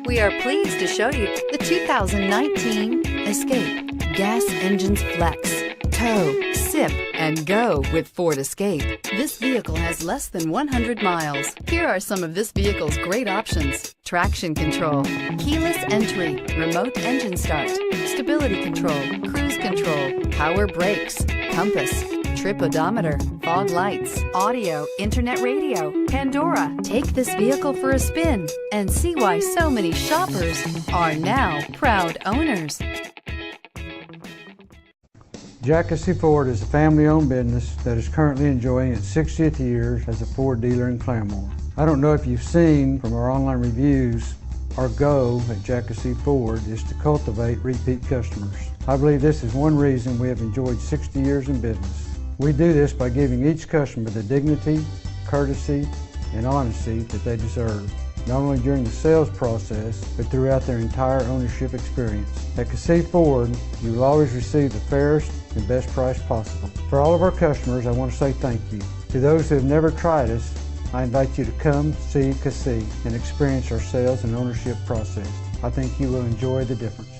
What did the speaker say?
We are pleased to show you the 2019 Escape. Gas engines flex, tow, sip, and go with Ford Escape. This vehicle has less than 100 miles. Here are some of this vehicle's great options: traction control, keyless entry, remote engine start, stability control, cruise control, power brakes, compass, trip odometer, fog lights, audio, internet radio, Pandora. Take this vehicle for a spin and see why so many shoppers are now proud owners. Kissee Ford is a family-owned business that is currently enjoying its 60th year as a Ford dealer in Claremore. I don't know if you've seen from our online reviews, our goal at Kissee Ford is to cultivate repeat customers. I believe this is one reason we have enjoyed 60 years in business. We do this by giving each customer the dignity, courtesy, and honesty that they deserve, not only during the sales process, but throughout their entire ownership experience. At Kissee Ford, you will always receive the fairest and best price possible. For all of our customers, I want to say thank you. To those who have never tried us, I invite you to come see Kissee and experience our sales and ownership process. I think you will enjoy the difference.